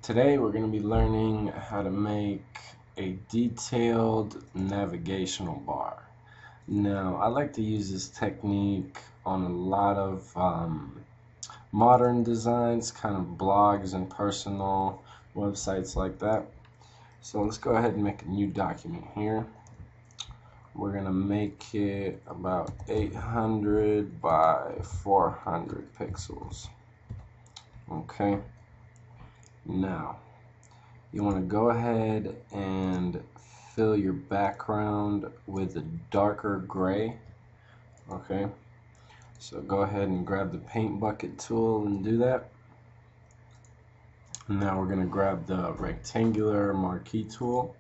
Today we're going to be learning how to make a detailed navigational bar. Now, I like to use this technique on a lot of modern designs, kind of blogs and personal websites like that. So let's go ahead and make a new document here. We're going to make it about 800 by 400 pixels. Okay. Now, you want to go ahead and fill your background with a darker gray. Okay, so go ahead and grab the paint bucket tool and do that. Now we're going to grab the rectangular marquee tool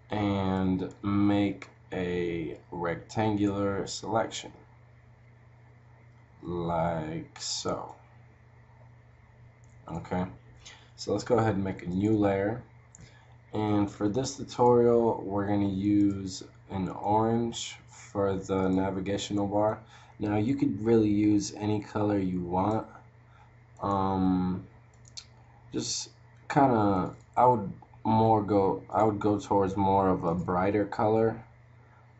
and make a rectangular selection like so. Okay, so let's go ahead and make a new layer. And for this tutorial, we're going to use an orange for the navigational bar. Now, you could really use any color you want. Just kind of, I would go towards more of a brighter color,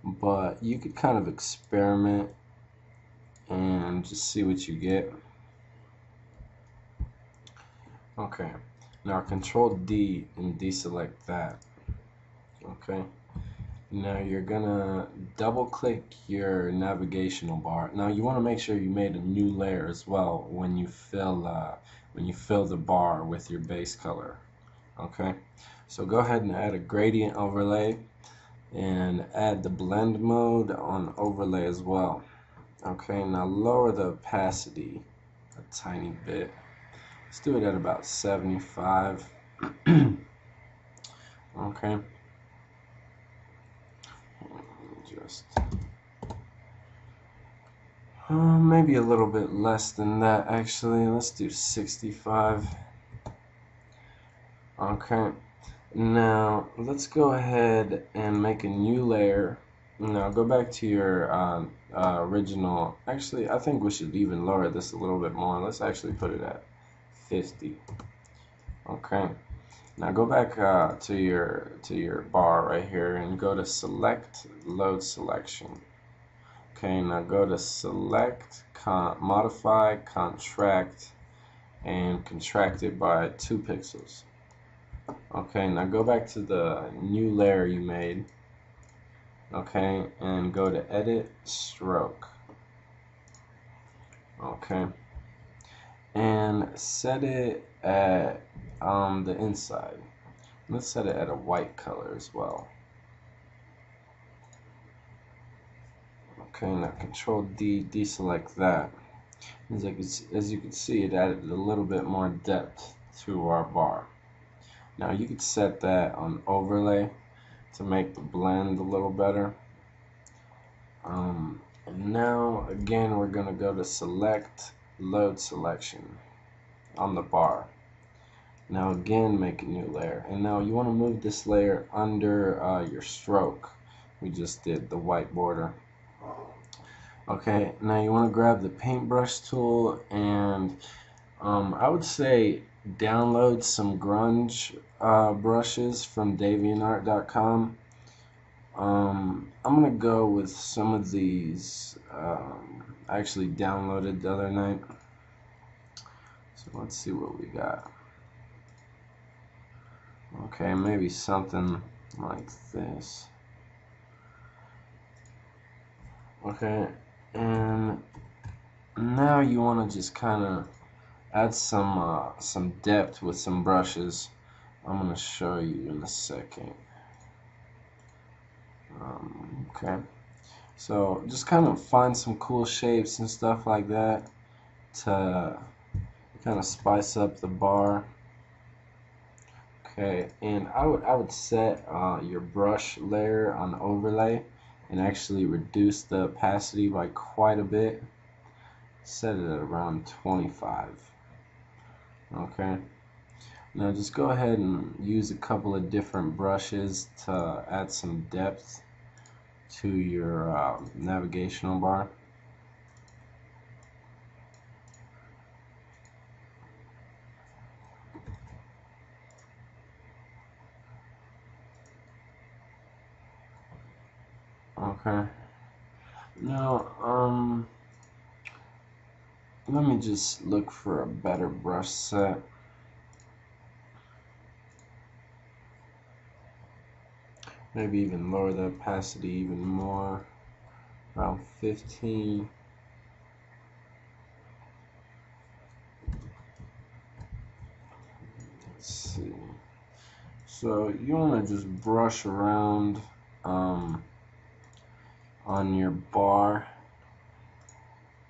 but you could kind of experiment and just see what you get. Okay. Now Control D and deselect that. Okay. Now you're gonna double click your navigational bar. Now you want to make sure you made a new layer as well when you fill the bar with your base color. Okay. So go ahead and add a gradient overlay and add the blend mode on overlay as well. Okay. Now lower the opacity a tiny bit. Let's do it at about 75. Okay. Just maybe a little bit less than that actually. Let's do 65. Okay. Now let's go ahead and make a new layer. Now go back to your original. Actually, I think we should even lower this a little bit more. Let's actually put it at 50. Okay. Now go back to your bar right here and go to select load selection. Okay. Now go to select modify contract and contract it by 2 pixels. Okay. Now go back to the new layer you made. Okay, and go to edit stroke. Okay. And set it at the inside. Let's set it at a white color as well. Okay, now Control D, deselect that. As you can see, it added a little bit more depth to our bar. Now you could set that on overlay to make the blend a little better. And now again we're going to go to select load selection on the bar. Now again make a new layer, and now you want to move this layer under your stroke. We just did the white border. Okay, now you want to grab the paintbrush tool and I would say download some grunge brushes from deviantart.com. I'm gonna go with some of these I actually downloaded the other night. So let's see what we got. Okay, maybe something like this. Okay, and now you want to just kind of add some depth with some brushes. I'm gonna show you in a second. Okay, so just kind of find some cool shapes and stuff like that to kind of spice up the bar. Okay, and I would set your brush layer on overlay and actually reduce the opacity by quite a bit. Set it at around 25. Okay, now just go ahead and use a couple of different brushes to add some depth to your navigational bar. Okay. Now, let me just look for a better brush set. Maybe even lower the opacity even more, around 15. Let's see. So you want to just brush around on your bar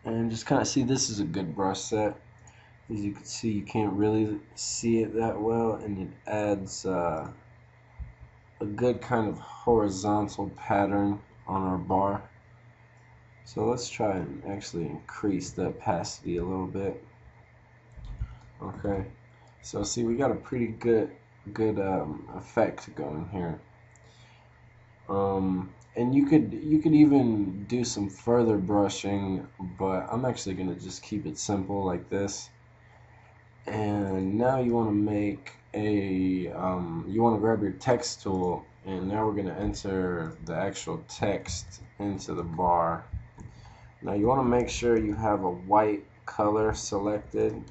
and just kind of see. This is a good brush set. As you can see, you can't really see it that well, and it adds a good kind of horizontal pattern on our bar. So let's try and actually increase the opacity a little bit. Okay, so see, we got a pretty good effect going here. And you could even do some further brushing, but I'm actually gonna just keep it simple like this. And now you want to make a you want to grab your text tool, and now we're gonna enter the actual text into the bar. Now you want to make sure you have a white color selected,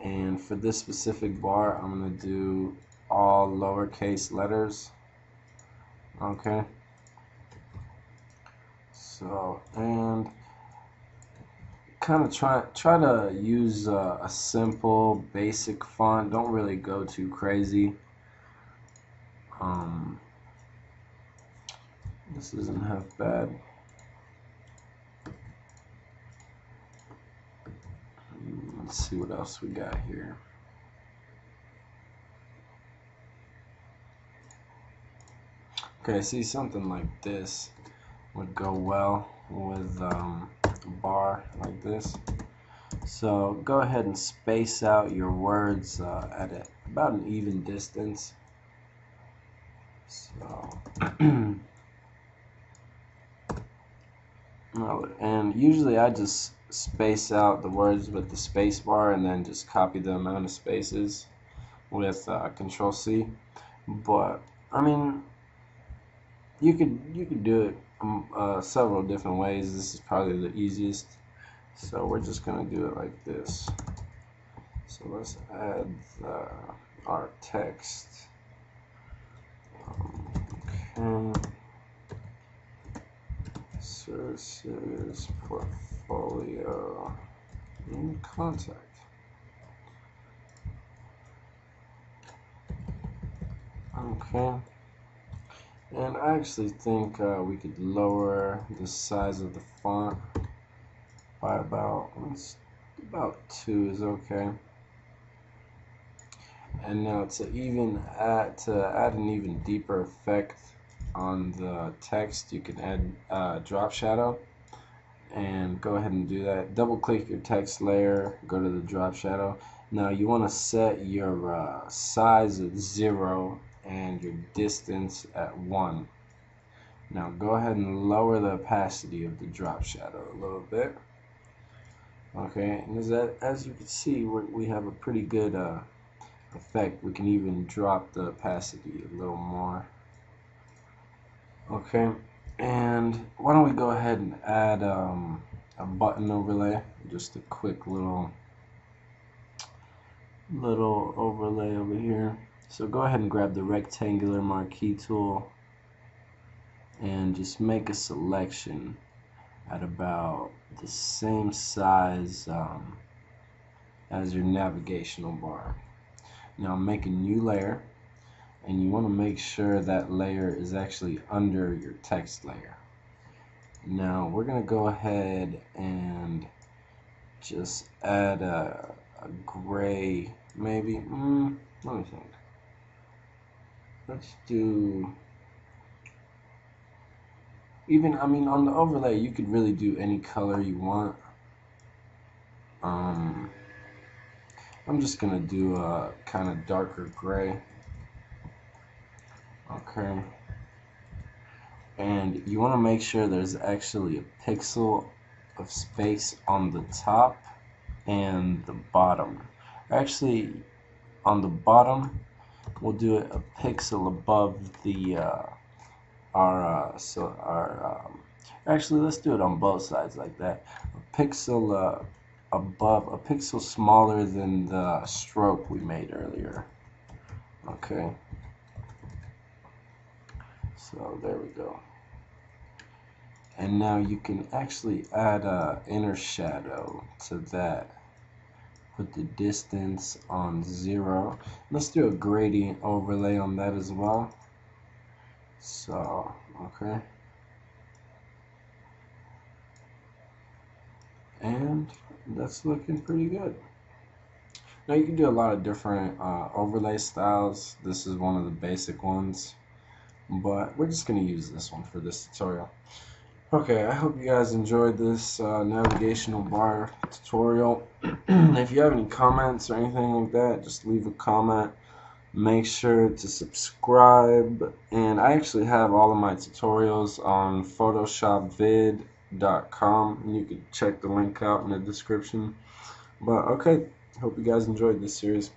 and for this specific bar I'm going to do all lowercase letters. Okay, so, and kind of try to use a simple basic font. Don't really go too crazy. This isn't half bad. Let's see what else we got here. Okay, see, something like this would go well with a bar like this. So go ahead and space out your words at about an even distance. So and usually I just space out the words with the space bar and then just copy the amount of spaces with Control C. But I mean, you could do it several different ways. This is probably the easiest. So we're just gonna do it like this. So let's add our text. Okay. Services, portfolio, and contact. Okay. And I actually think we could lower the size of the font by about 2 is okay. And now to add an even deeper effect on the text, you can add drop shadow, and go ahead and do that. Double click your text layer, go to the drop shadow. Now you want to set your size at 0 and your distance at 1. Now go ahead and lower the opacity of the drop shadow a little bit. Okay, and as you can see, we have a pretty good effect. We can even drop the opacity a little more. Okay, and why don't we go ahead and add a button overlay, just a quick little overlay over here. So go ahead and grab the rectangular marquee tool and just make a selection at about the same size as your navigational bar. Now make a new layer, and you want to make sure that layer is actually under your text layer. Now we're going to go ahead and just add a gray, maybe. Let me think. Let's do even, I mean, on the overlay you could really do any color you want. I'm just gonna do a kind of darker gray. Okay, and you want to make sure there's actually a pixel of space on the top and the bottom. Actually, on the bottom we'll do it a pixel above the actually, let's do it on both sides like that. A pixel above, a pixel smaller than the stroke we made earlier. Okay, so there we go. And now you can actually add a inner shadow to that. Put the distance on 0. Let's do a gradient overlay on that as well. So, okay. And that's looking pretty good. Now you can do a lot of different overlay styles. This is one of the basic ones, but we're just going to use this one for this tutorial. Okay, I hope you guys enjoyed this navigational bar tutorial. If you have any comments or anything like that, just leave a comment. Make sure to subscribe, and I actually have all of my tutorials on photoshopvid.com. You can check the link out in the description. But okay, hope you guys enjoyed this series.